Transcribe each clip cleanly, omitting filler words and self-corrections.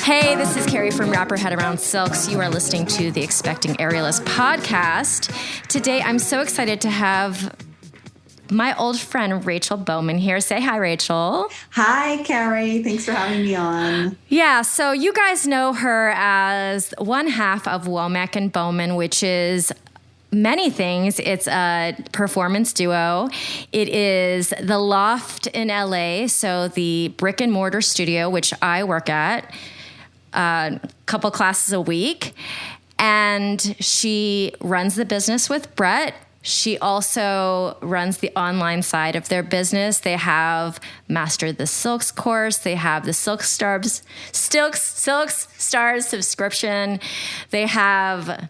Hey, this is Carrie from Wrap Her Head Around Silks. You are listening to the Expecting Aerialist podcast. Today, I'm so excited to have my old friend, Rachel Bowman here. Say hi, Rachel. Hi, Carrie. Thanks for having me on. Yeah, so you guys know her as one half of Womack and Bowman, which is many things. It's a performance duo. It is the Loft in LA, so the brick and mortar studio, which I work at a couple classes a week. And she runs the business with Brett. She also runs the online side of their business. They have Mastered the Silks course. They have the Silks Stars subscription. They have,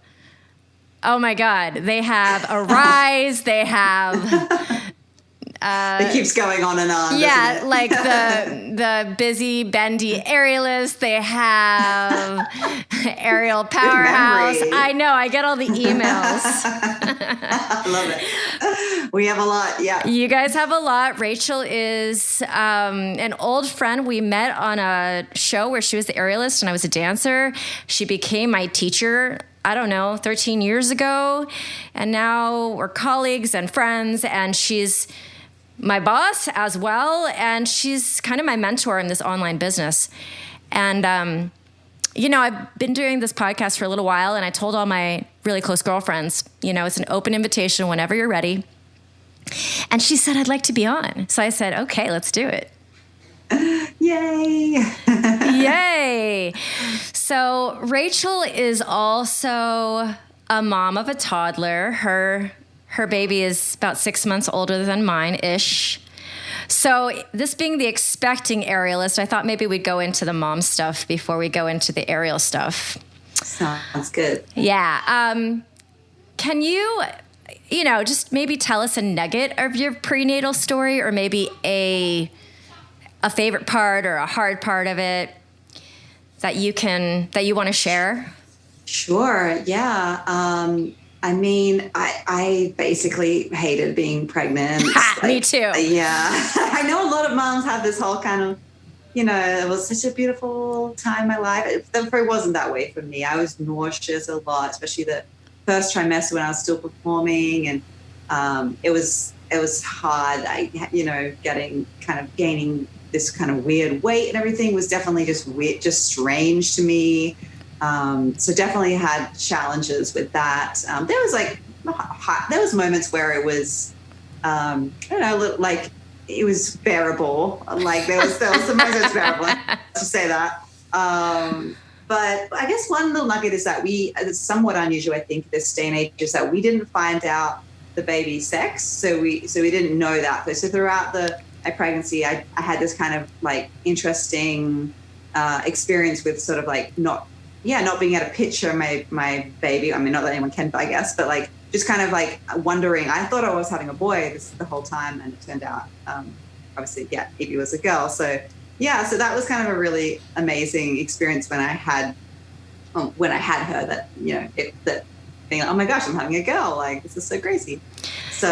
oh my God, they have Arise. They have... it keeps going on and on. Yeah, doesn't it? like the busy, bendy aerialist. They have Aerial Powerhouse. I know. I get all the emails. I love it. We have a lot. Yeah. You guys have a lot. Rachel is an old friend. We met on a show where she was the aerialist and I was a dancer. She became my teacher, I don't know, 13 years ago. And now we're colleagues and friends. And she's my boss as well, and she's kind of my mentor in this online business. And, I've been doing this podcast for a little while, and I told all my really close girlfriends, it's an open invitation whenever you're ready. And she said, I'd like to be on. So I said, okay, let's do it. Yay. Yay. So Rachel is also a mom of a toddler. Her baby is about 6 months older than mine-ish. So this being the expecting aerialist, I thought maybe we'd go into the mom stuff before we go into the aerial stuff. Sounds good. Yeah. Can you, just maybe tell us a nugget of your prenatal story, or maybe a favorite part or a hard part of it that you want to share? Sure. Yeah. I basically hated being pregnant. Me too. Yeah. I know a lot of moms have this whole kind of, it was such a beautiful time in my life. It wasn't that way for me. I was nauseous a lot, especially the first trimester when I was still performing. And it was hard. Gaining this kind of weird weight and everything was definitely just weird, just strange to me. So definitely had challenges with that. There was moments where it was, it was bearable. Like there was some moments it was bearable, to say that. But I guess one little nugget is that it's somewhat unusual, I think, this day and age, is that we didn't find out the baby's sex. So we didn't know that. So throughout my pregnancy, I had this kind of like interesting, experience with sort of like not being able to picture my baby. I mean, not that anyone can, I guess, but like just kind of like wondering. I thought I was having a boy the whole time, and it turned out, obviously, Evie was a girl. So so that was kind of a really amazing experience when I had her. That that being like, oh my gosh, I'm having a girl. Like this is so crazy. So,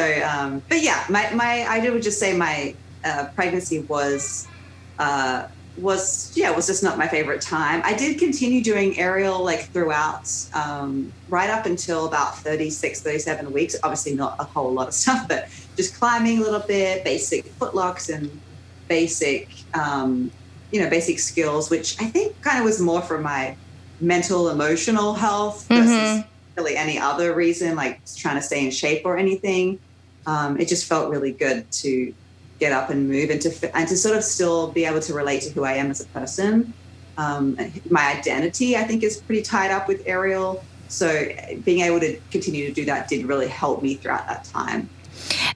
but yeah, I would just say my pregnancy was just not my favorite time. I did continue doing aerial like throughout, right up until about 36, 37 weeks. Obviously not a whole lot of stuff, but just climbing a little bit, basic footlocks and basic skills, which I think kind of was more for my mental, emotional health versus really any other reason, like trying to stay in shape or anything. It just felt really good to get up and move and to sort of still be able to relate to who I am as a person. My identity, I think, is pretty tied up with aerial. So being able to continue to do that did really help me throughout that time.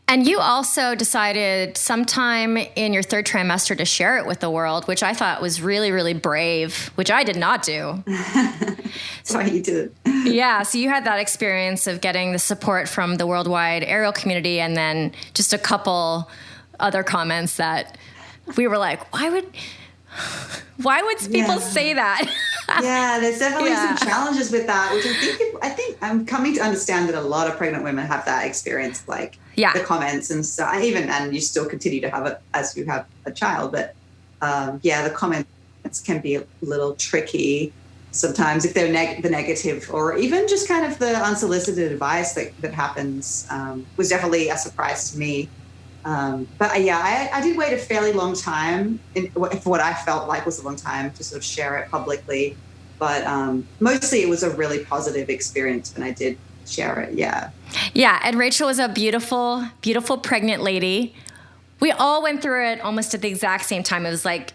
And you also decided sometime in your third trimester to share it with the world, which I thought was really, really brave, which I did not do. Sorry, you did. Yeah, so you had that experience of getting the support from the worldwide aerial community, and then just a couple other comments that we were like, why would people say that? Yeah, there's definitely some challenges with that, which I think I'm coming to understand that a lot of pregnant women have that experience, like the comments and so and you still continue to have it as you have a child, but the comments can be a little tricky sometimes if they're the negative, or even just kind of the unsolicited advice that happens was definitely a surprise to me. But I did wait a fairly long time for what I felt like was a long time to sort of share it publicly. But mostly it was a really positive experience when I did share it. Yeah. Yeah. And Rachel was a beautiful, beautiful pregnant lady. We all went through it almost at the exact same time. It was like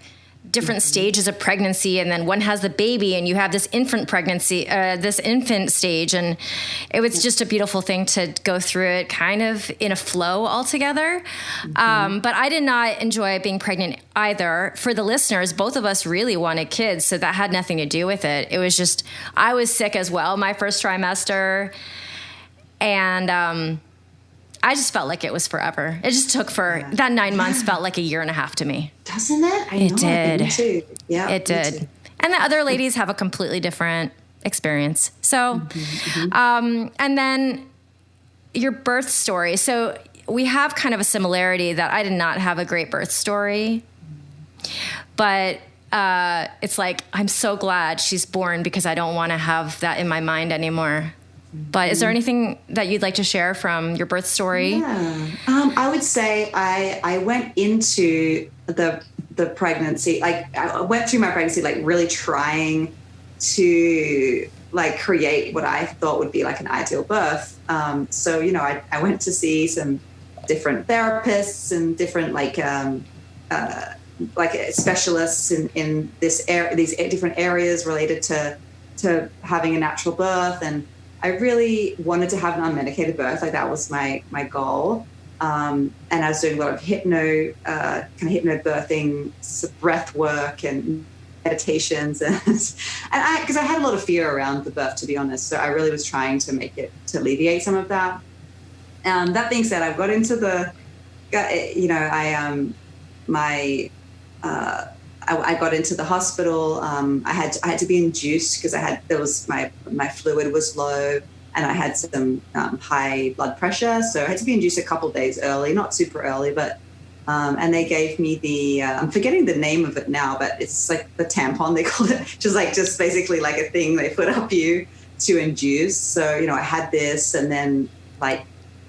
different stages of pregnancy, and then one has the baby and you have this infant pregnancy, this infant stage. And it was just a beautiful thing to go through it kind of in a flow altogether. But I did not enjoy being pregnant either. For the listeners, both of us really wanted kids, so that had nothing to do with it. It was just, I was sick as well my first trimester. And, I just felt like it was forever. It just took that 9 months felt like a year and a half to me. Doesn't it? It did. Me too. Yeah, it did. Too. And the other ladies have a completely different experience. So, and then your birth story. So we have kind of a similarity that I did not have a great birth story, but it's like, I'm so glad she's born because I don't want to have that in my mind anymore. But is there anything that you'd like to share from your birth story? Yeah. I would say I went into the pregnancy, like I went through my pregnancy, like really trying to like create what I thought would be like an ideal birth. So, I went to see some different therapists and different like specialists in these different areas related to having a natural birth. And I really wanted to have an unmedicated birth. Like that was my goal. And I was doing a lot of hypnobirthing, breath work and meditations. And because I had a lot of fear around the birth, to be honest. So I really was trying to to alleviate some of that. That being said, I got into I got into the hospital. I had to be induced because my fluid was low and I had some high blood pressure. So I had to be induced a couple of days early, not super early, but and they gave me I'm forgetting the name of it now, but it's like the tampon they call it, just basically like a thing they put up you to induce. So I had this, and then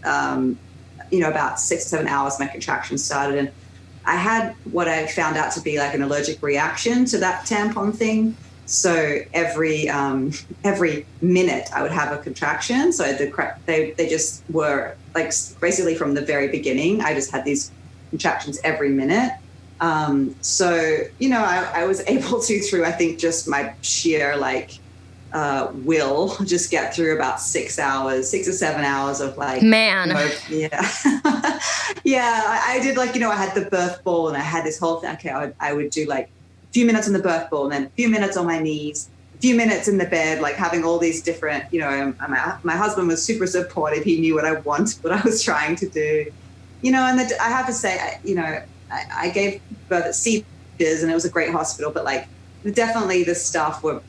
about 6 or 7 hours my contractions started, and I had what I found out to be like an allergic reaction to that tampon thing. So every minute I would have a contraction. So they just were like basically from the very beginning. I just had these contractions every minute. So I was able to, through I think just my sheer will, just get through about 6 or 7 hours of like I did I had the birth ball and I had this whole thing. Okay, I would do like a few minutes on the birth ball and then a few minutes on my knees, a few minutes in the bed, like having all these different, my husband was super supportive. He knew what I was trying to do, and I have to say, I gave birth at Cedars and it was a great hospital, but like definitely the staff were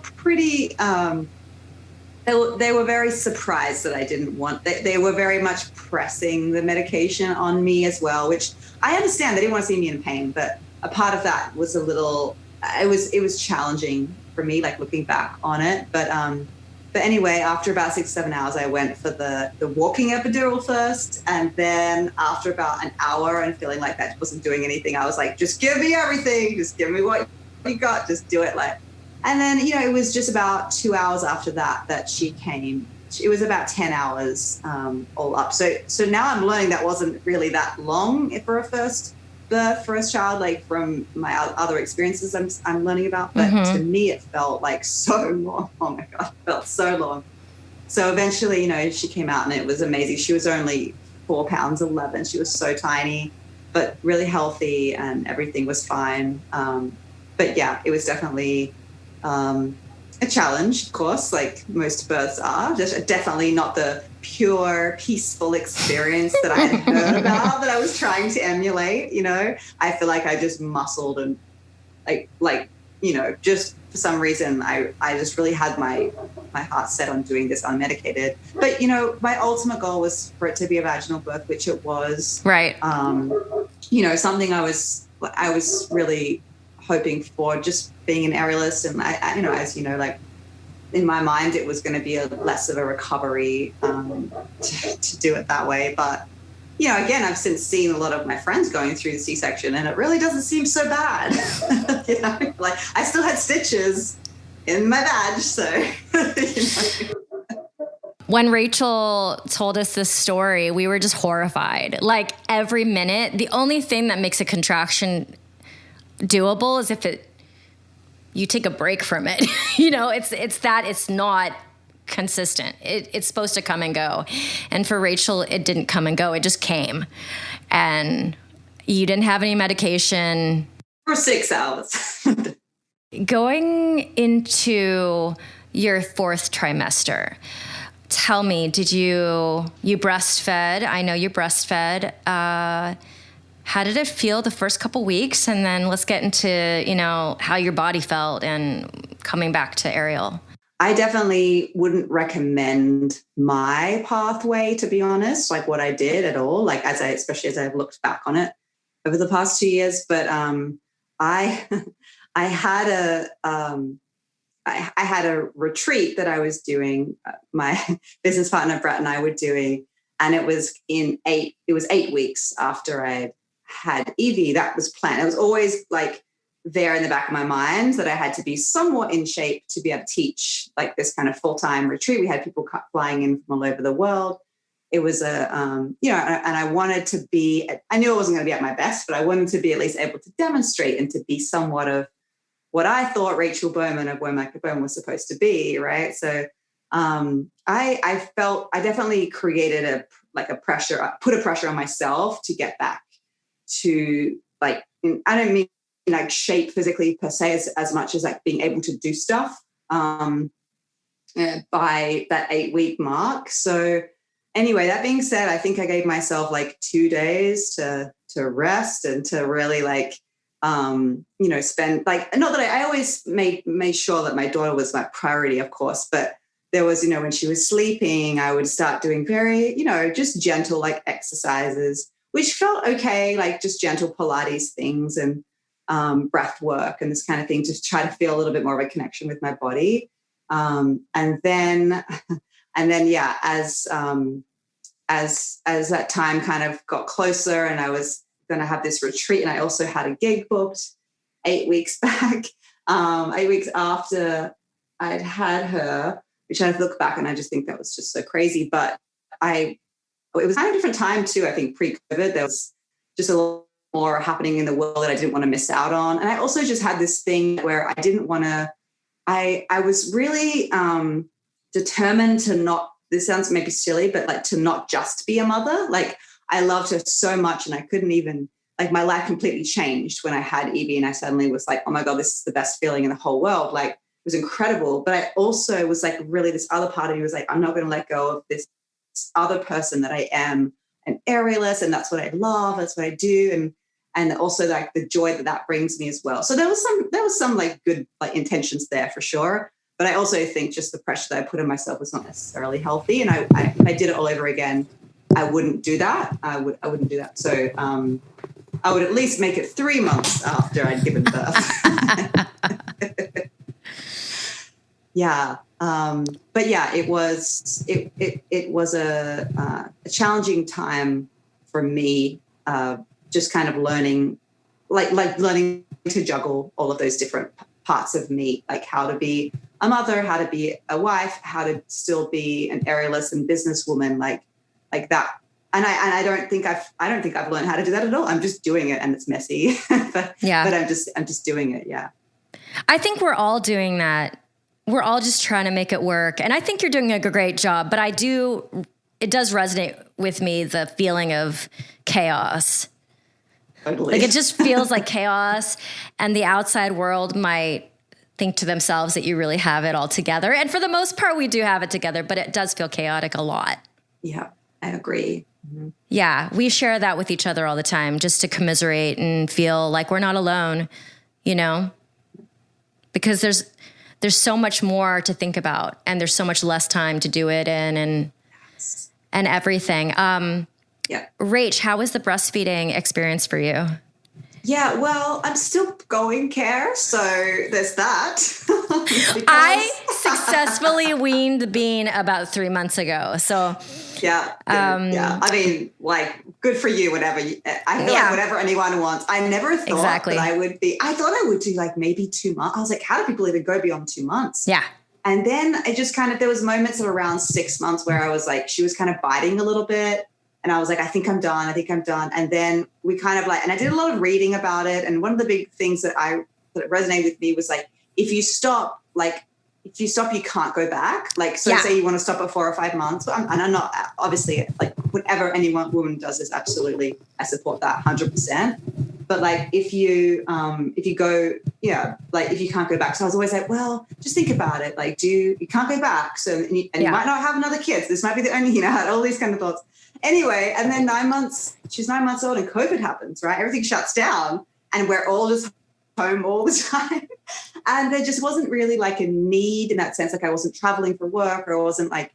pretty, they were very surprised that I didn't want, they were very much pressing the medication on me as well, which I understand. They didn't want to see me in pain, but a part of that was it was challenging for me, like looking back on it. But anyway, after about 6 or 7 hours, I went for the walking epidural first. And then after about an hour and feeling like that wasn't doing anything, I was like, just give me everything. Just give me what you got. Just do it. And then, it was just about 2 hours after that she came. It was about 10 hours all up. So now I'm learning that wasn't really that long for a first child, like from my other experiences I'm learning about. But to me, it felt like so long. Oh my God, it felt so long. So eventually, she came out and it was amazing. She was only 4 pounds 11. She was so tiny, but really healthy and everything was fine. But yeah, it was definitely a challenge, of course, like most births are. Just definitely not the pure, peaceful experience that I had heard about that I was trying to emulate. I feel like I just muscled and like just for some reason, I just really had my heart set on doing this unmedicated. But, my ultimate goal was for it to be a vaginal birth, which it was. Right. Something I was really hoping for, just being an aerialist. And I as you know, like in my mind, it was going to be less of a recovery to do it that way. But, again, I've since seen a lot of my friends going through the C-section, and it really doesn't seem so bad. Like I still had stitches in my vag, so. When Rachel told us this story, we were just horrified. Like every minute, the only thing that makes a contraction doable is if you take a break from it. It's not consistent. It's supposed to come and go. And for Rachel, it didn't come and go. It just came. And you didn't have any medication. For 6 hours. Going into your 4th trimester, tell me, did you breastfed? I know you breastfed. How did it feel the first couple weeks? And then let's get into, how your body felt and coming back to aerial. I definitely wouldn't recommend my pathway, to be honest, like what I did at all, like especially as I've looked back on it over the past 2 years. But I had I had a retreat that I was doing, my business partner Brett and I were doing, and it was 8 weeks after I had Evie. That was planned. It was always like there in the back of my mind that I had to be somewhat in shape to be able to teach like this kind of full-time retreat. We had people flying in from all over the world. It was and I wanted to be, I knew I wasn't going to be at my best, but I wanted to be at least able to demonstrate and to be somewhat of what I thought Rachel Bowman of Womack Bowman was supposed to be, right? So I felt I definitely created put a pressure on myself to get back to like, I don't mean like shape physically per se as much as like being able to do stuff by that 8-week mark. So anyway, that being said, I think I gave myself like 2 days to rest and to really like, spend like, not that I always made sure that my daughter was my priority, of course, but there was, when she was sleeping, I would start doing very, just gentle like exercises, which felt okay, like just gentle Pilates things and breath work and this kind of thing to try to feel a little bit more of a connection with my body. And then yeah, as that time kind of got closer and I was going to have this retreat, and I also had a gig booked 8 weeks back, 8 weeks after I'd had her, which I look back and I just think that was just so crazy. But it was kind of a different time too. I think pre-COVID, there was just a lot more happening in the world that I didn't want to miss out on. And I also just had this thing where I didn't want to, I was really determined to not, this sounds maybe silly, but like to not just be a mother. Like I loved her so much and I couldn't even, like my life completely changed when I had Evie and I suddenly was like, oh my God, this is the best feeling in the whole world. Like it was incredible. But I also was like, really this other part of me was like, I'm not going to let go of this other person that I am, an aerialist, and that's what I love. That's what I do. And also like the joy that brings me as well. So there was some like good like intentions there for sure. But I also think just the pressure that I put on myself was not necessarily healthy. And if I did it all over again, I wouldn't do that. I wouldn't do that. So I would at least make it 3 months after I'd given birth. Yeah. But yeah, it was a challenging time for me, just kind of learning to juggle all of those different parts of me, like how to be a mother, how to be a wife, how to still be an aerialist and businesswoman, like that. And I don't think I've learned how to do that at all. I'm just doing it, and it's messy. but I'm just doing it. Yeah. I think we're all doing that. We're all just trying to make it work. And I think you're doing a great job, but it does resonate with me, the feeling of chaos. Totally. Like it just feels like chaos, and the outside world might think to themselves that you really have it all together. And for the most part, we do have it together, but it does feel chaotic a lot. Yeah, I agree. Mm-hmm. Yeah, we share that with each other all the time just to commiserate and feel like we're not alone, because there's so much more to think about, and there's so much less time to do it in, and everything. Rach, how was the breastfeeding experience for you? Yeah, well, I'm still going, Care, so there's that. I successfully weaned Bean about 3 months ago. So yeah. I mean, like, good for you, whatever. I feel like whatever anyone wants. I never thought that I would be. I thought I would do like maybe 2 months. I was like, how do people even go beyond 2 months? Yeah. And then it just kind of, there was moments of around 6 months where I was like, she was kind of biting a little bit. And I was like, I think I'm done. And then we kind of like, and I did a lot of reading about it. And one of the big things that resonated with me was like, if you stop, you can't go back. Like, so say you want to stop at 4 or 5 months. And I'm not, obviously, like, whatever any woman does is absolutely, I support that 100%. But like, if you go, like if you can't go back. So I was always like, well, just think about it. Like, you can't go back. So, you might not have another kid. So this might be the only, I had all these kind of thoughts. Anyway, and then she's 9 months old and COVID happens, right? Everything shuts down and we're all just home all the time. And there just wasn't really like a need in that sense. Like I wasn't traveling for work, or I wasn't like,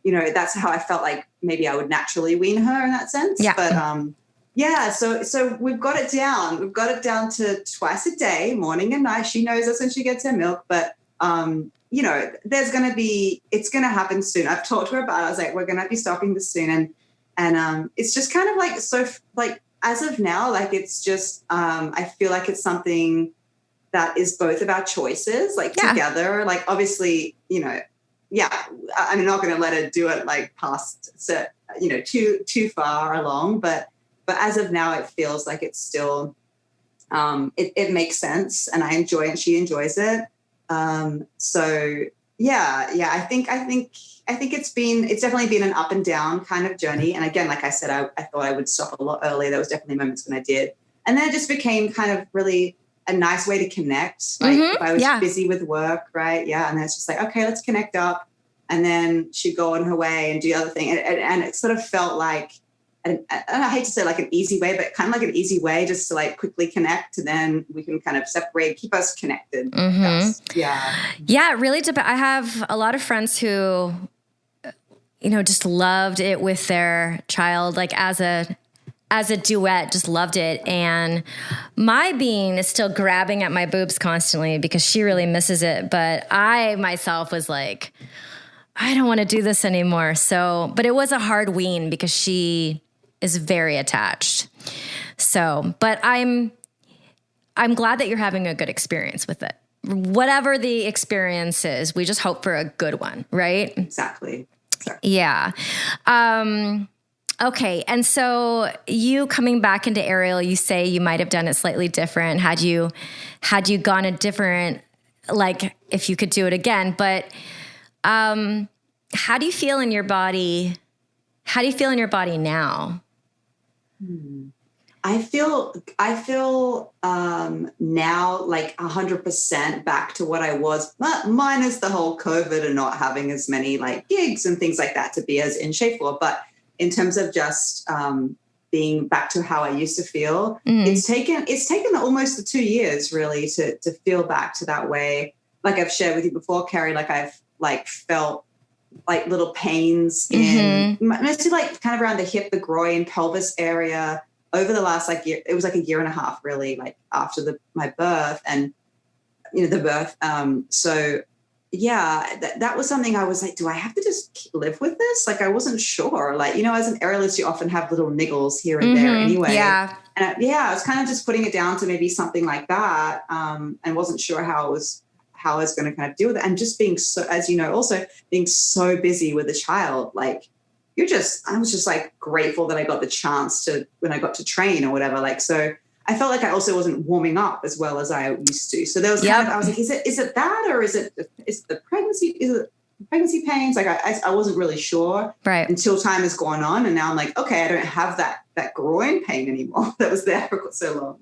that's how I felt like maybe I would naturally wean her in that sense. Yeah. But so we've got it down. We've got it down to twice a day, morning and night. She knows us when she gets her milk, but it's going to happen soon. I've talked to her about it. I was like, we're going to be stopping this soon. And it's just kind of like, so like, as of now, like, it's just, I feel like it's something that is both of our choices, like together, like, obviously, I'm not going to let her do it like past, too far along, but as of now, it feels like it's still, it makes sense, and I enjoy it and she enjoys it. I think it's definitely been an up and down kind of journey. And again, like I said, I thought I would stop a lot earlier. There was definitely moments when I did. And then it just became kind of really a nice way to connect. Like if I was busy with work, right? Yeah. And then it's just like, okay, let's connect up. And then she'd go on her way and do the other thing. And it sort of felt like, and I hate to say like an easy way, but kind of like an easy way just to like quickly connect, and then we can kind of separate, keep us connected. Yeah, it really depends. I have a lot of friends who, just loved it with their child, like as a duet, just loved it. And my Bean is still grabbing at my boobs constantly because she really misses it. But I myself was like, I don't want to do this anymore. So, but it was a hard wean because she is very attached. So, but I'm glad that you're having a good experience with it. Whatever the experience is, we just hope for a good one, right? Exactly. Yeah. Okay. And so you coming back into aerial, you say you might have done it slightly different had you gone a different, like if you could do it again, but how do you feel in your body? How do you feel in your body now? I feel now like 100% back to what I was, minus the whole COVID and not having as many like gigs and things like that to be as in shape for. But in terms of just being back to how I used to feel, it's taken almost the 2 years really to feel back to that way. Like I've shared with you before, Carrie, like I've like felt like little pains in mostly like kind of around the hip, the groin, pelvis area over the last like year. It was like a year and a half really, like after my birth and the birth. So yeah, that was something I was like, do I have to just live with this? Like I wasn't sure. Like, as an aerialist, you often have little niggles here and there anyway. Yeah. And I was kind of just putting it down to maybe something like that, and wasn't sure how I was going to kind of deal with it. And just being so, as you know, also being so busy with a child, like I was just like grateful that I got the chance to, when I got to train or whatever, like, so I felt like I also wasn't warming up as well as I used to. So there was kind of, I was like, is it that, or is it the pregnancy pains? Like I wasn't really sure until time has gone on. And now I'm like, okay, I don't have that groin pain anymore that was there for so long.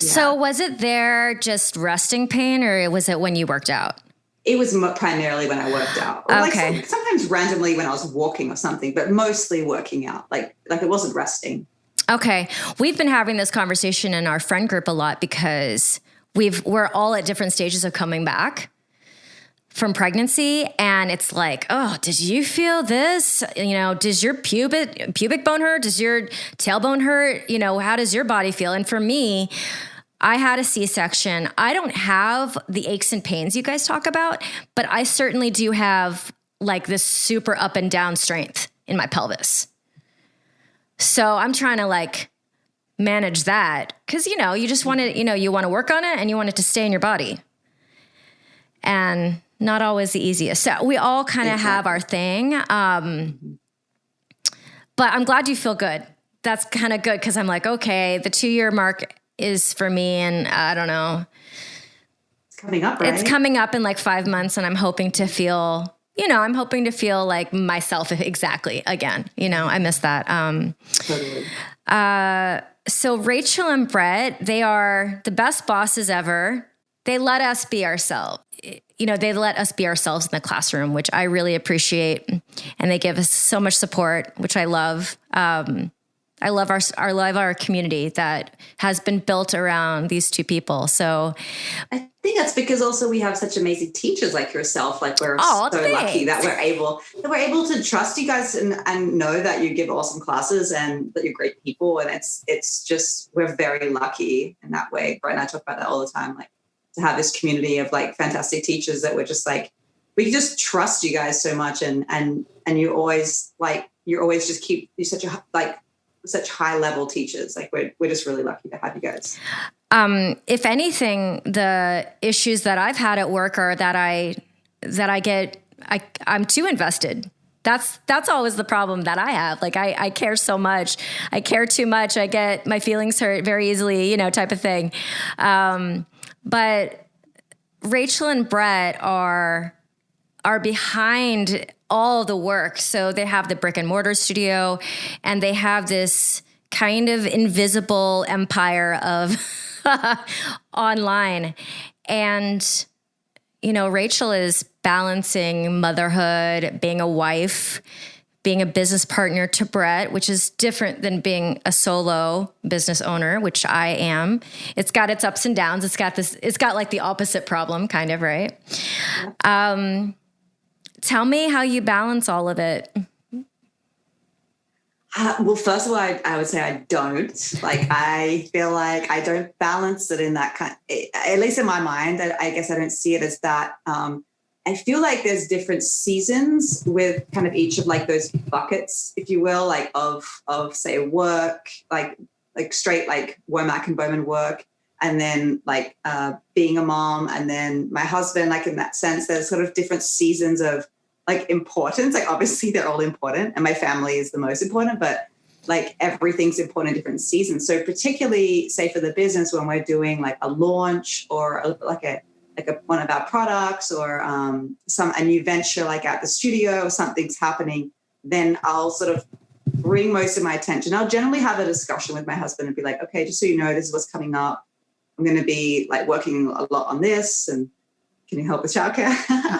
So was it there just resting pain, or was it when you worked out? It was primarily when I worked out. Or okay. Like sometimes randomly when I was walking or something, but mostly working out. Like it wasn't resting. Okay. We've been having this conversation in our friend group a lot because we're all at different stages of coming back from pregnancy. And it's like, oh, did you feel this? Does your pubic bone hurt? Does your tailbone hurt? How does your body feel? And for me, I had a C-section. I don't have the aches and pains you guys talk about, but I certainly do have like this super up and down strength in my pelvis. So I'm trying to like manage that because, you just want to, you want to work on it and you want it to stay in your body. And not always the easiest. So we all kind of have our thing. But I'm glad you feel good. That's kind of good because I'm like, okay, the 2-year mark is for me. And I don't know. It's coming up, right? It's coming up in like 5 months and I'm hoping to feel like myself exactly again. I miss that. Totally. So Rachel and Brett, they are the best bosses ever. They let us be ourselves. They let us be ourselves in the classroom, which I really appreciate. And they give us so much support, which I love. I love our community that has been built around these two people. So I think that's because also we have such amazing teachers like yourself. Like we're lucky that we're able to trust you guys and know that you give awesome classes and that you're great people. And it's just, we're very lucky in that way. Brett and I talk about that all the time, like to have this community of like fantastic teachers that we're just like, we just trust you guys so much. And you always just keep, you're such high level teachers. Like we're just really lucky to have you guys. If anything, the issues that I've had at work are that I'm too invested. That's always the problem that I have. Like I care so much. I care too much. I get my feelings hurt very easily, type of thing. But Rachel and Brett are behind all the work. So they have the brick and mortar studio and they have this kind of invisible empire of online. And, Rachel is balancing motherhood, being a wife, being a business partner to Brett, which is different than being a solo business owner, which I am. It's got its ups and downs. It's got like the opposite problem kind of, right? Tell me how you balance all of it. Well, first of all, I would say I don't. Like, I feel like I don't balance it in that kind, at least in my mind. I guess I don't see it as that. I feel like there's different seasons with kind of each of like those buckets, if you will, like of say work, like straight like Womack and Bowman work, and then like being a mom, and then my husband. Like in that sense, there's sort of different seasons of like importance. Like obviously they're all important, and my family is the most important, but like everything's important in different seasons. So particularly, say for the business, when we're doing like a launch or one of our products or a new venture like at the studio, something's happening, then I'll sort of bring most of my attention. I'll generally have a discussion with my husband and be like, okay, just so you know, this is what's coming up. I'm going to be like working a lot on this, and can you help with childcare?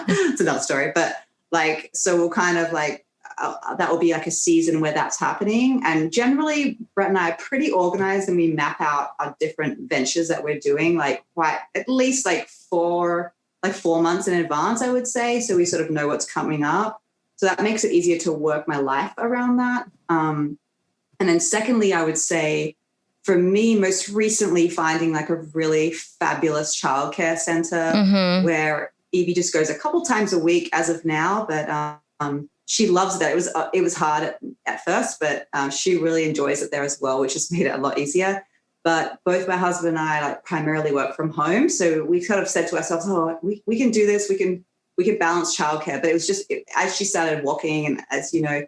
It's another story, but like, so we'll kind of like, that will be like a season where that's happening. And generally Brett and I are pretty organized, and we map out our different ventures that we're doing, like quite at least like 4 months in advance, I would say. So we sort of know what's coming up. So that makes it easier to work my life around that. And then secondly, I would say for me, most recently finding like a really fabulous childcare center where Evie just goes a couple times a week as of now, but she loves that. It was hard at first, but she really enjoys it there as well, which has made it a lot easier. But both my husband and I like primarily work from home, so we kind of said to ourselves, "Oh, we can do this. We can balance childcare." But it was just as she started walking, and as you know,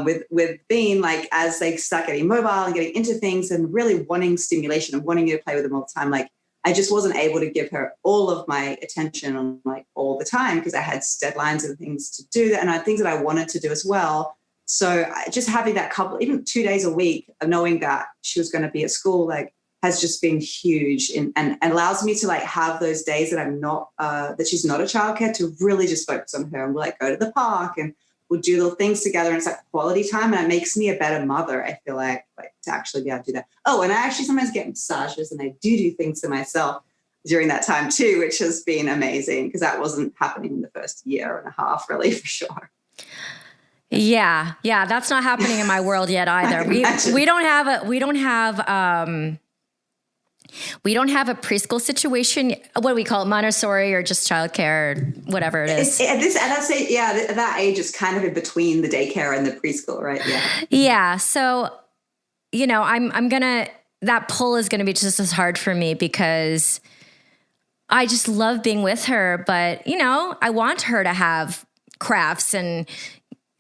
with Bean, like as they start getting mobile and getting into things and really wanting stimulation and wanting you to play with them all the time, like I just wasn't able to give her all of my attention like all the time because I had deadlines and things to do and things that I wanted to do as well. So just having that couple, even 2 days a week of knowing that she was going to be at school, like has just been huge and allows me to like have those days that I'm not, that she's not at childcare, to really just focus on her, and we'll like go to the park and we'll do little things together, and it's like quality time, and it makes me a better mother. I feel like to actually be able to do that. Oh, and I actually sometimes get massages and I do things to myself. during that time too, which has been amazing because that wasn't happening in the first year and a half, really, for sure. Yeah, that's not happening in my world yet either. We don't have a preschool situation. What do we call it? Montessori or just childcare, or whatever it is. At that age, it's kind of in between the daycare and the preschool, right? Yeah. Yeah. So, that pull is gonna be just as hard for me because I just love being with her, but I want her to have crafts and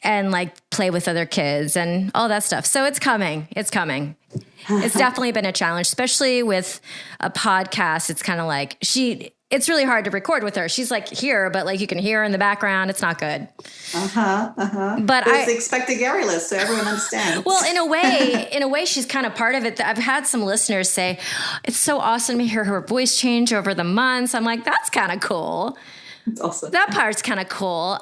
like play with other kids and all that stuff. So it's coming. It's definitely been a challenge, especially with a podcast. It's kind of like it's really hard to record with her. She's like here, but like you can hear her in the background. It's not good. But it's expected Gary list, so everyone understands. Well, in a way, she's kind of part of it. I've had some listeners say, it's so awesome to hear her voice change over the months. I'm like, that's kind of cool. That's awesome. That part's kind of cool.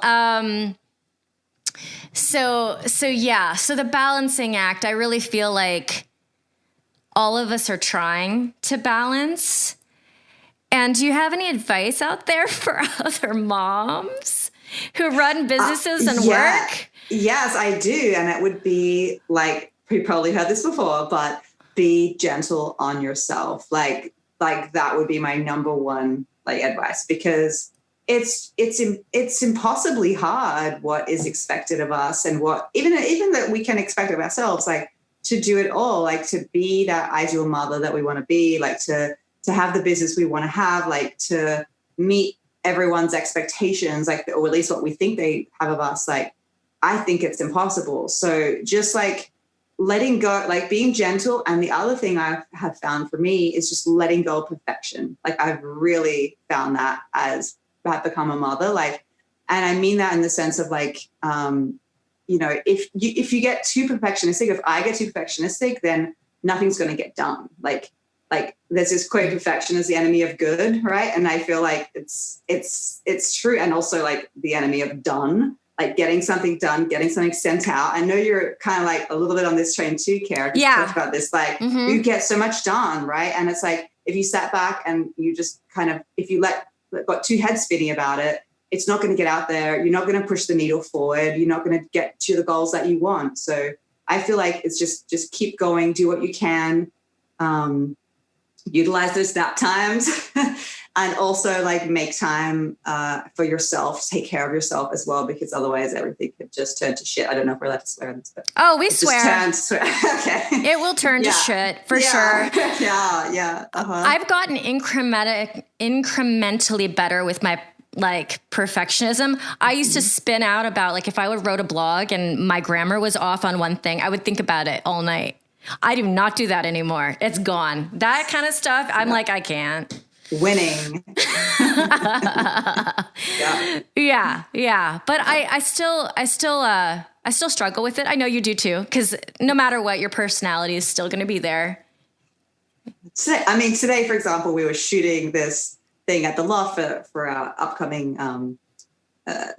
So the balancing act, I really feel like all of us are trying to balance. And do you have any advice out there for other moms who run businesses and work? Yes, I do. And it would be like, you probably heard this before, but be gentle on yourself. Like that would be my number one advice, because it's impossibly hard what is expected of us, and what even that we can expect of ourselves, like to do it all, like to be that ideal mother that we want to be, like to have the business we want to have, like to meet everyone's expectations, like, or at least what we think they have of us. Like, I think it's impossible. So just like letting go, like being gentle. And the other thing I have found for me is just letting go of perfection. Like I've really found that as I've become a mother, like, and I mean that in the sense of like, if you get too perfectionistic, if I get too perfectionistic, then nothing's going to get done. Like there's this quote, perfection is the enemy of good, right? And I feel like it's true. And also like the enemy of done, like getting something done, getting something sent out. I know you're kind of like a little bit on this train too, Kara. Yeah. Talked about this, like you get so much done, right? And it's like, if you sat back and you just kind of, if you got two heads spinning about it, it's not going to get out there. You're not going to push the needle forward. You're not going to get to the goals that you want. So I feel like it's just keep going, do what you can, utilize those nap times, and also like make time for yourself, take care of yourself as well, because otherwise everything could just turn to shit. I don't know if we're allowed to swear on this, but we swear. Okay. It will turn to shit for sure. Yeah. I've gotten incrementally better with my like perfectionism. I used to spin out about, like, if I would wrote a blog and my grammar was off on one thing, I would think about it all night. I do not do that anymore. It's gone. That kind of stuff, I'm like, I can't. Winning. Yeah. But I still struggle with it. I know you do too, because no matter what, your personality is still going to be there. Today, for example, we were shooting this thing at the loft for our upcoming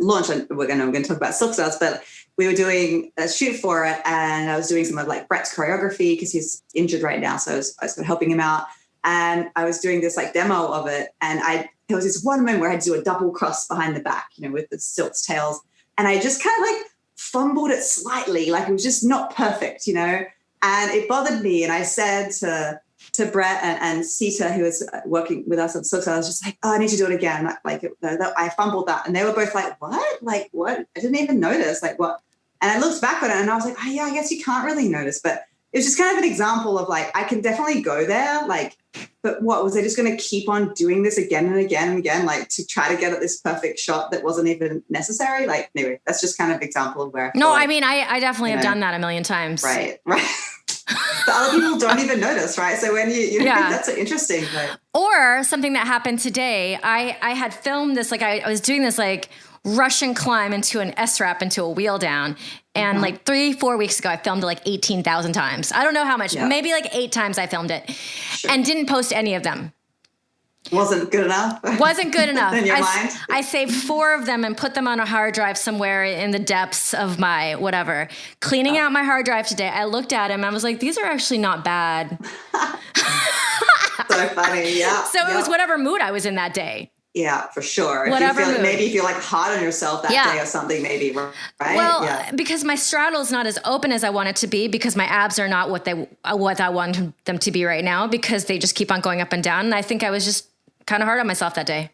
launch. And we're going to talk about Silk Stars, but we were doing a shoot for it, and I was doing some of like Brett's choreography because he's injured right now. So I was helping him out, and I was doing this like demo of it. And there was this one moment where I had to do a double cross behind the back, with the silk's tails. And I just kind of like fumbled it slightly. Like it was just not perfect, and it bothered me. And I said to Brett and Sita, who was working with us on Silk Stars, I was just like, I need to do it again. I fumbled that. And they were both like, what? Like, what? I didn't even notice. Like, what? And I looked back on it and I was like, I guess you can't really notice. But it was just kind of an example of like, I can definitely go there. Like, but what was I just going to keep on doing this again and again and again, like to try to get at this perfect shot that wasn't even necessary? Like, anyway, that's just kind of an example of where. I definitely have done that a million times. Right. The other people don't even notice, right? So when you that's interesting. Like. Or something that happened today, I had filmed this, like I was doing this like Russian climb into an S-wrap into a wheel down. And like 3-4 weeks ago, I filmed it like 18,000 times. I don't know how much, maybe like 8 times I filmed it and didn't post any of them. Wasn't good enough? Wasn't good enough. In your mind? I saved 4 of them and put them on a hard drive somewhere in the depths of my whatever. Cleaning out my hard drive today, I looked at them and I was like, these are actually not bad. So funny. Yeah. So it was whatever mood I was in that day. Yeah, for sure. Whatever if you mood. maybe if you're like hard on yourself that day or something, maybe, right? Well, because my straddle's not as open as I want it to be, because my abs are not what I want them to be right now, because they just keep on going up and down. And I think I was just kind of hard on myself that day.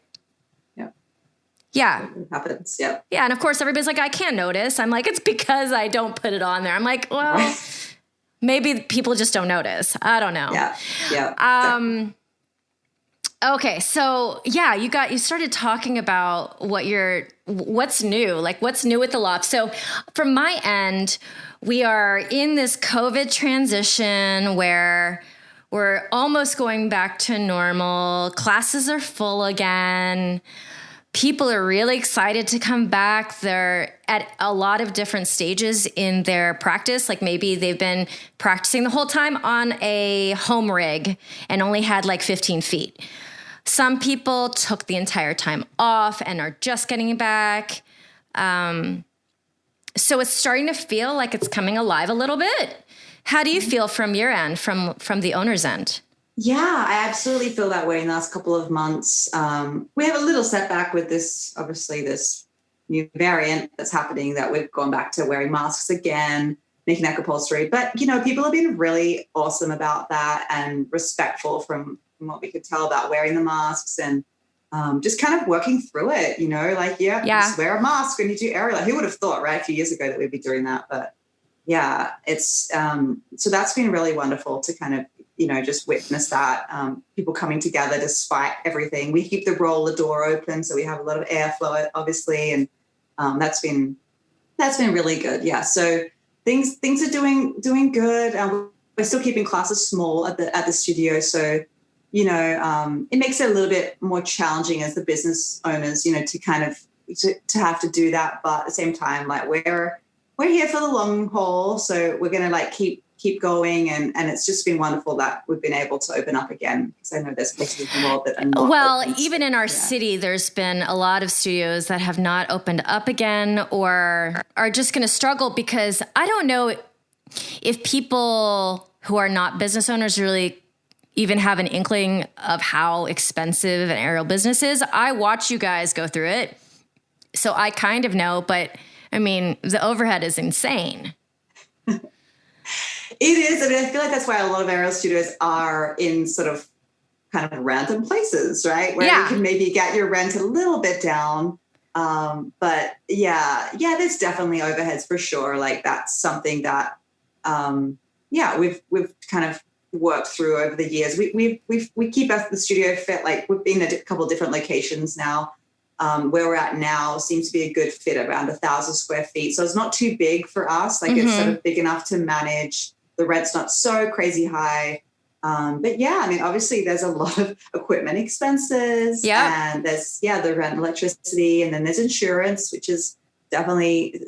Yeah. It happens. Yeah. Yeah. And of course, everybody's like, I can't notice. I'm like, it's because I don't put it on there. I'm like, well, maybe people just don't notice. I don't know. Yeah. Yeah. Okay. So yeah, you started talking about what's new, like what's new with the loft. So from my end, we are in this COVID transition where we're almost going back to normal. Classes are full again. People are really excited to come back. They're at a lot of different stages in their practice. Like maybe they've been practicing the whole time on a home rig and only had like 15 feet. Some people took the entire time off and are just getting back. So it's starting to feel like it's coming alive a little bit. How do you feel from your end, from the owner's end? Yeah, I absolutely feel that way in the last couple of months. We have a little setback with this new variant that's happening, that we've gone back to wearing masks again, making neck upholstery. But, people have been really awesome about that and respectful from what we could tell about wearing the masks, and just kind of working through it, just wear a mask when you do aerial. Who would have thought, right, a few years ago that we'd be doing that? But yeah, it's so that's been really wonderful to kind of, just witness that, people coming together despite everything. We keep the roller door open, so we have a lot of airflow, obviously, and that's been really good. Yeah, so things are doing good. We're still keeping classes small at the studio, so it makes it a little bit more challenging as the business owners, to kind of to have to do that. But at the same time, like we're here for the long haul, so we're going to like keep going, and it's just been wonderful that we've been able to open up again, because I know there's places in the world that are not. Well, even in our city, there's been a lot of studios that have not opened up again, or are just going to struggle, because I don't know if people who are not business owners really even have an inkling of how expensive an aerial business is. I watch you guys go through it, so I kind of know, but I mean, the overhead is insane. It is. I mean, I feel like that's why a lot of aerial studios are in sort of kind of random places, right? Where you can maybe get your rent a little bit down. But there's definitely overheads for sure. Like that's something that, we've kind of worked through over the years. We keep the studio fit. Like we've been at a couple of different locations now. Where we're at now seems to be a good fit, around 1,000 square feet. So it's not too big for us. Like it's sort of big enough to manage. The rent's not so crazy high. But yeah, I mean, obviously there's a lot of equipment expenses, and there's, the rent, electricity, and then there's insurance, which is definitely,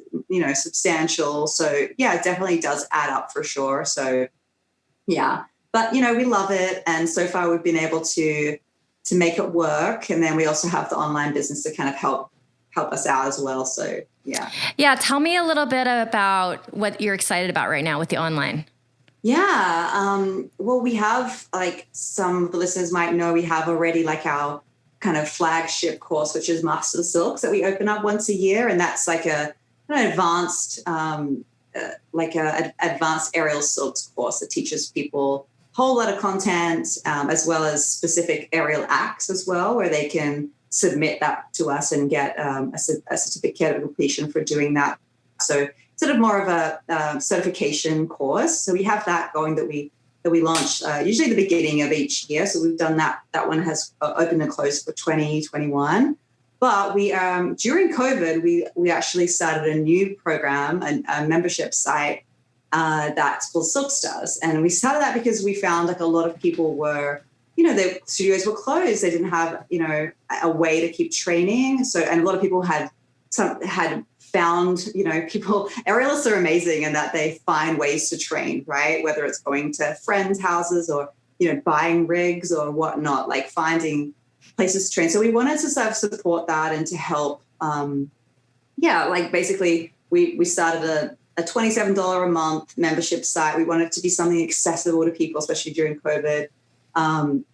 substantial. So yeah, it definitely does add up for sure. So yeah, but we love it. And so far we've been able to make it work. And then we also have the online business to kind of help us out as well. So yeah. Yeah. Tell me a little bit about what you're excited about right now with the online. Yeah. Well, we have, like some of the listeners might know, we have already like our kind of flagship course, which is Master Silks, that we open up once a year. And that's like an advanced, advanced aerial silks course that teaches people whole lot of content, as well as specific aerial acts as well, where they can submit that to us and get a certificate of completion for doing that. So sort of more of a certification course. So we have that going that we launch usually the beginning of each year. So we've done that. That one has opened and closed for 2021. But we during COVID, we actually started a new program, a membership site, that's called Silk Stars. And we started that because we found like a lot of people were, their studios were closed. They didn't have, a way to keep training. So, and a lot of people had found, people, aerialists are amazing in that they find ways to train, right? Whether it's going to friends' houses or, buying rigs or whatnot, like finding places to train. So we wanted to sort of support that and to help, basically we started a $27 a month membership site. We wanted it to be something accessible to people, especially during COVID. And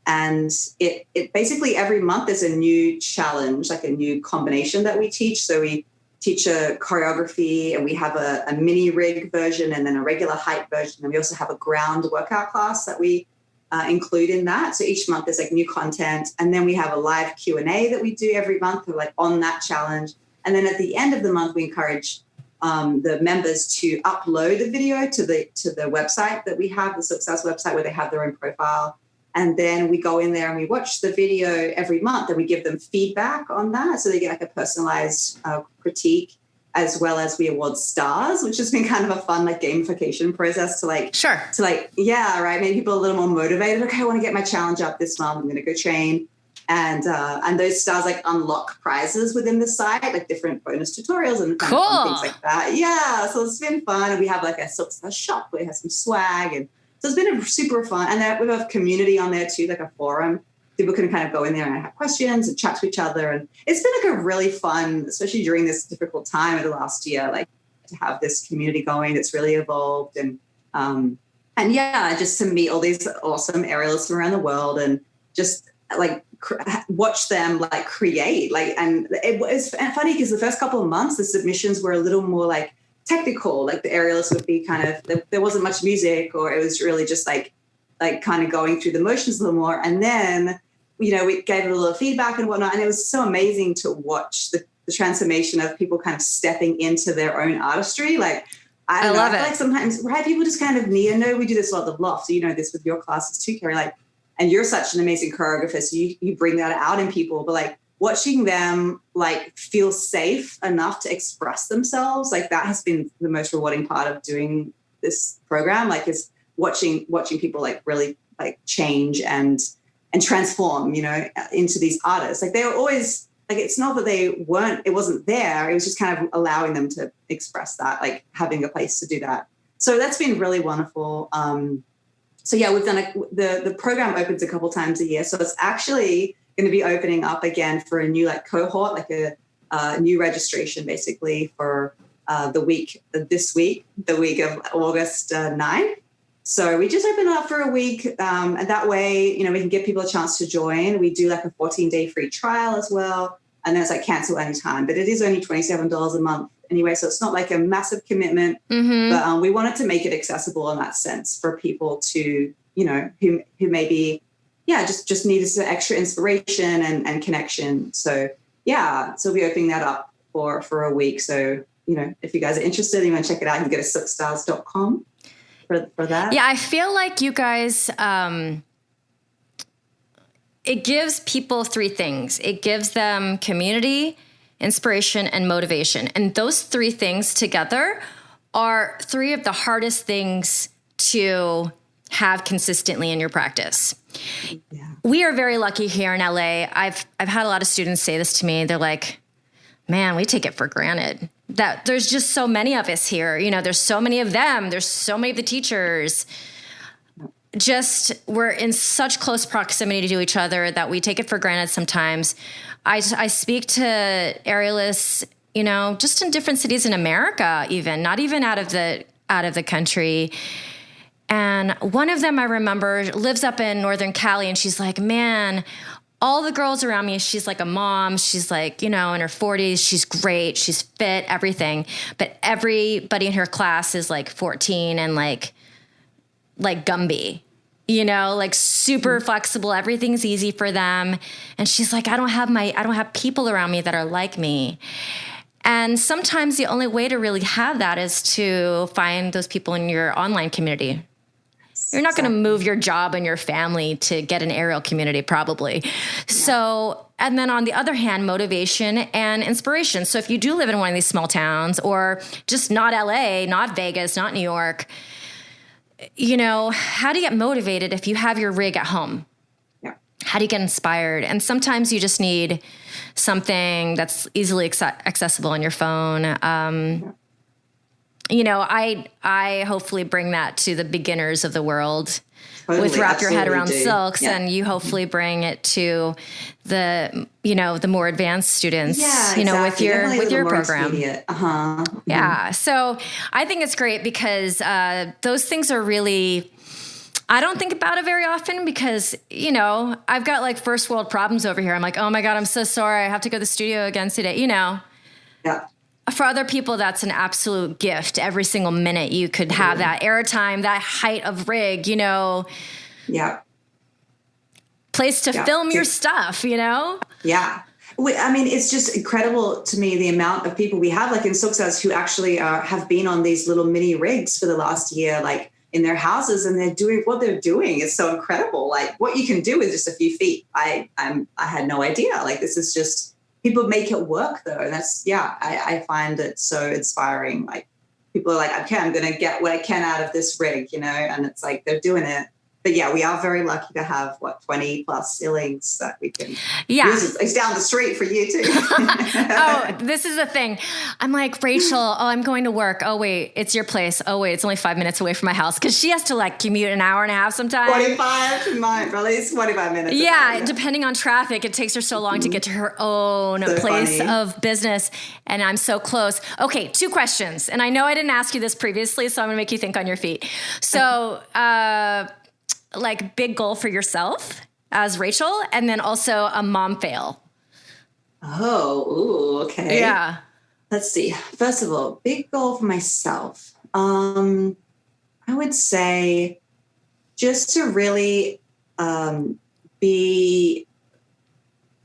it basically every month there's a new challenge, like a new combination that we teach. So we teach a choreography, and we have a mini rig version and then a regular height version. And we also have a ground workout class that we include in that. So each month there's like new content. And then we have a live Q&A that we do every month, like on that challenge. And then at the end of the month, we encourage the members to upload the video to the website that we have, the Success website, where they have their own profile. And then we go in there and we watch the video every month, and we give them feedback on that. So they get like a personalized critique, as well as we award stars, which has been kind of a fun like gamification process to like, sure. To like, yeah, right. Maybe people are a little more motivated. Okay, I want to get my challenge up this month. I'm going to go train. And those stars like unlock prizes within the site, like different bonus tutorials and kind of fun things like that. Yeah. So it's been fun. And we have like a shop where it has some swag. And so it's been a super fun. And then we have a community on there too, like a forum. People can kind of go in there and have questions and chat to each other. And it's been like a really fun, especially during this difficult time of the last year, like to have this community going that's really evolved. And yeah, just to meet all these awesome aerialists from around the world and just like watch them like create. Like, and it was funny because the first couple of months, the submissions were a little more like technical, like the aerialists would be kind of, there wasn't much music, or it was really just like kind of going through the motions a little more. And then, you know, we gave it a little feedback and whatnot. And it was so amazing to watch the transformation of people kind of stepping into their own artistry. Like, I love it. Like sometimes, right, people just kind of need, I know we do this a lot of loft, so you know this with your classes too, Carrie, like, and you're such an amazing choreographer, so you bring that out in people, but like watching them like feel safe enough to express themselves, like that has been the most rewarding part of doing this program, like is watching people like really like change and transform, you know, into these artists. Like they were always like, it's not that it wasn't there. It was just kind of allowing them to express that, like having a place to do that. So that's been really wonderful. So yeah, we've done the program opens a couple times a year. So it's actually going to be opening up again for a new like cohort, like a new registration basically for the week of August 9th. So we just open it up for a week. And that way, you know, we can give people a chance to join. We do like a 14-day free trial as well. And then it's like cancel anytime, but it is only $27 a month anyway. So it's not like a massive commitment, but we wanted to make it accessible in that sense for people to, you know, who maybe, yeah, just need some extra inspiration and connection. So yeah, so we're opening that up for a week. So, you know, if you guys are interested, you want to check it out, you can go to silkstars.com. For that. Yeah, I feel like you guys, it gives people three things. It gives them community, inspiration, and motivation. And those three things together are three of the hardest things to have consistently in your practice. Yeah. We are very lucky here in LA. I've had a lot of students say this to me. They're like, man, we take it for granted that there's just so many of us here. You know, there's so many of them. There's so many of the teachers. Just we're in such close proximity to each other that we take it for granted sometimes. I speak to aerialists, you know, just in different cities in America, even not even out of the country. And one of them I remember lives up in Northern Cali, and she's like, man, all the girls around me, she's like a mom. She's like, you know, in her 40s. She's great. She's fit, everything. But everybody in her class is like 14 and like Gumby, you know, like super flexible. Everything's easy for them. And she's like, I don't have people around me that are like me. And sometimes the only way to really have that is to find those people in your online community. You're not going to move your job and your family to get an aerial community, probably. Yeah. So, and then on the other hand, motivation and inspiration. So if you do live in one of these small towns, or just not LA, not Vegas, not New York, you know, how do you get motivated if you have your rig at home? Yeah. How do you get inspired? And sometimes you just need something that's easily accessible on your phone. Yeah. You know, I hopefully bring that to the beginners of the world with Wrap Your Head Around Silks, and you hopefully bring it to the, you know, the more advanced students, you know, with your program. Yeah. So I think it's great because those things are really, I don't think about it very often because, you know, I've got like first world problems over here. I'm like, oh my God, I'm so sorry. I have to go to the studio again today, you know. Yeah. For other people, that's an absolute gift. Every single minute you could have that airtime, that height of rig, you know. Yeah. Place to film your stuff, you know? Yeah. I mean, it's just incredible to me the amount of people we have, like in Success, who actually have been on these little mini rigs for the last year, like in their houses, and they're doing what they're doing. It's so incredible. Like what you can do with just a few feet. I had no idea. Like this is just, people make it work though. And that's, I find it so inspiring. Like people are like, okay, I'm going to get what I can out of this rig, you know? And it's like, they're doing it. But yeah, we are very lucky to have 20 plus ceilings that we can use. It's down the street for you too. Oh, this is the thing. I'm like, Rachel, I'm going to work. Oh wait, it's your place. Oh wait, it's only 5 minutes away from my house. Cause she has to like commute an hour and a half sometimes. 45, at least 45 minutes. Yeah, depending on traffic, it takes her so long to get to her own place of business. And I'm so close. Okay, 2 questions. And I know I didn't ask you this previously, so I'm gonna make you think on your feet. So, like big goal for yourself as Rachel, and then also a mom fail. Oh, okay. Yeah. Let's see. First of all, big goal for myself. I would say just to really be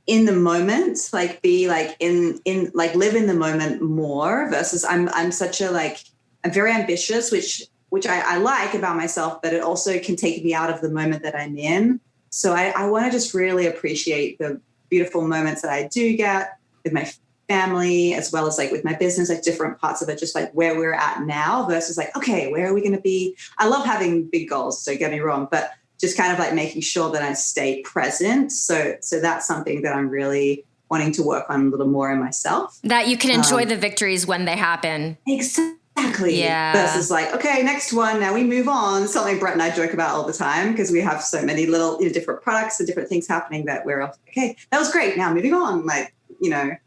in the moment, like be like in like live in the moment more versus I'm such a like, I'm very ambitious, which I like about myself, but it also can take me out of the moment that I'm in. So I want to just really appreciate the beautiful moments that I do get with my family, as well as like with my business, like different parts of it, just like where we're at now versus like, okay, where are we going to be? I love having big goals, so get me wrong, but just kind of like making sure that I stay present. So that's something that I'm really wanting to work on a little more in myself. That you can enjoy the victories when they happen. Exactly. Yeah. Versus like, okay, next one, now we move on. Something Brett and I joke about all the time because we have so many little different products and different things happening that we're okay, that was great. Now moving on. Like,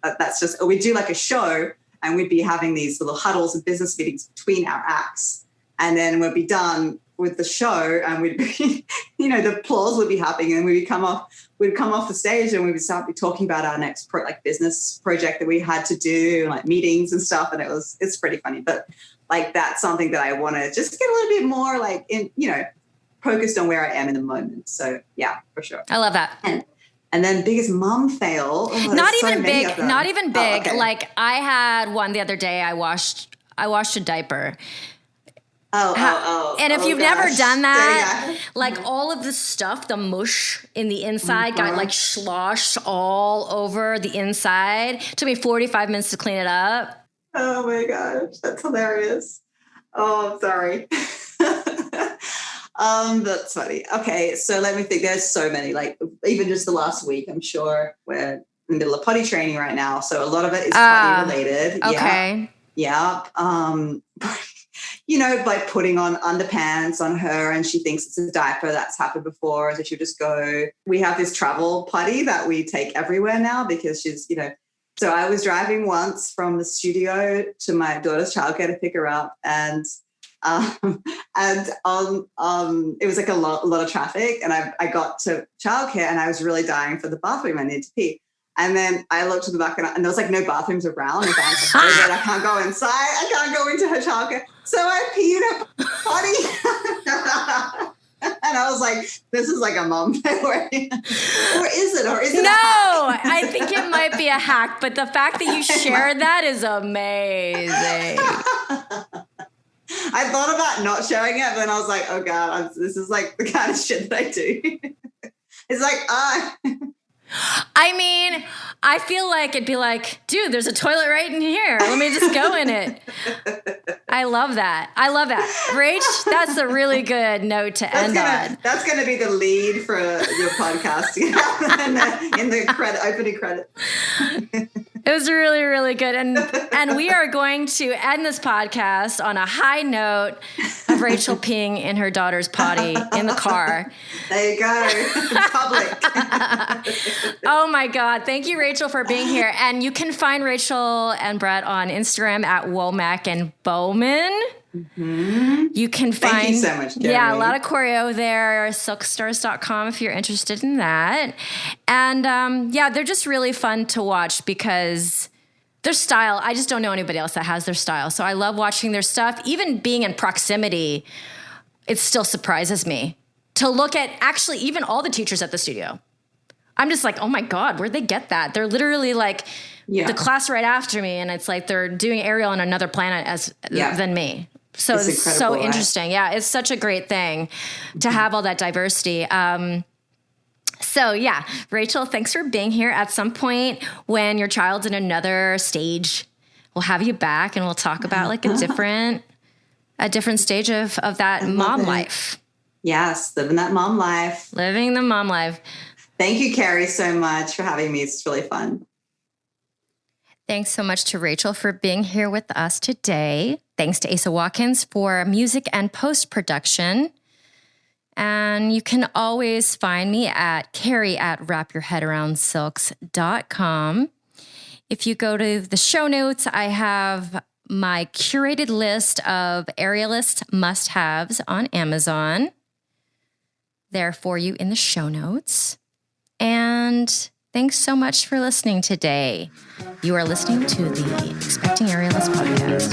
that's just, or we do like a show and we'd be having these little huddles and business meetings between our acts. And then we'd be done with the show and we'd be, the applause would be happening and we'd come off the stage and we would start talking about our next business project that we had to do, like meetings and stuff. And it's pretty funny, but like, that's something that I want to just get a little bit more like focused on where I am in the moment. So yeah, for sure. I love that. And then biggest mom fail. Oh, not even big. Oh, okay. Like I had one the other day. I washed a diaper. And if you've never done that, like all of the stuff, the mush in the inside got like sloshed all over the inside. It took me 45 minutes to clean it up. Oh my gosh, that's hilarious. Oh, I'm sorry. That's funny. Okay, so let me think. There's so many, like even just the last week, I'm sure we're in the middle of potty training right now. So a lot of it is potty related. Okay. Yeah. Like putting on underpants on her and she thinks it's a diaper. That's happened before. So she'll just go. We have this travel potty that we take everywhere now because she's, so I was driving once from the studio to my daughter's childcare to pick her up and it was like a lot of traffic and I got to childcare and I was really dying for the bathroom. I needed to pee. And then I looked to the back and there was like no bathrooms around. And I can't go inside. I can't go into her childcare. So I peed her potty. And I was like, this is like a mom thing. Or is it? Or is it? No, I think it might be a hack. But the fact that you shared that is amazing. I thought about not sharing it, but then I was like, oh God, this is like the kind of shit that I do. It's like, I mean, I feel like it'd be like, dude, there's a toilet right in here. Let me just go in it. I love that. Rach, that's a really good note to end on. That's going to be the lead for your podcast in the opening credit. It was really, really good. And we are going to end this podcast on a high note of Rachel peeing in her daughter's potty in the car. There you go. Public. Oh my God. Thank you, Rachel, for being here. And you can find Rachel and Brett on Instagram at Womack and Bowman. You can find, thank you so much, Carrie. Yeah, a lot of choreo there, silkstars.com if you're interested in that. And they're just really fun to watch because their style, I just don't know anybody else that has their style. So I love watching their stuff. Even being in proximity, it still surprises me to look at actually even all the teachers at the studio. I'm just like, oh my God, where'd they get that? They're literally like the class right after me. And it's like they're doing aerial on another planet than me. So it's so interesting. Right? Yeah, it's such a great thing to have all that diversity. So yeah, Rachel, thanks for being here. At some point when your child's in another stage, we'll have you back and we'll talk about like a different stage of that mom life. Yes, living that mom life. Living the mom life. Thank you, Carrie, so much for having me. It's really fun. Thanks so much to Rachel for being here with us today. Thanks to Asa Watkins for music and post-production. And you can always find me at carrie@wrapyourheadaroundsilks.com. If you go to the show notes, I have my curated list of aerialist must-haves on Amazon there for you in the show notes. And thanks so much for listening today. You are listening to the Expecting Aerialist podcast.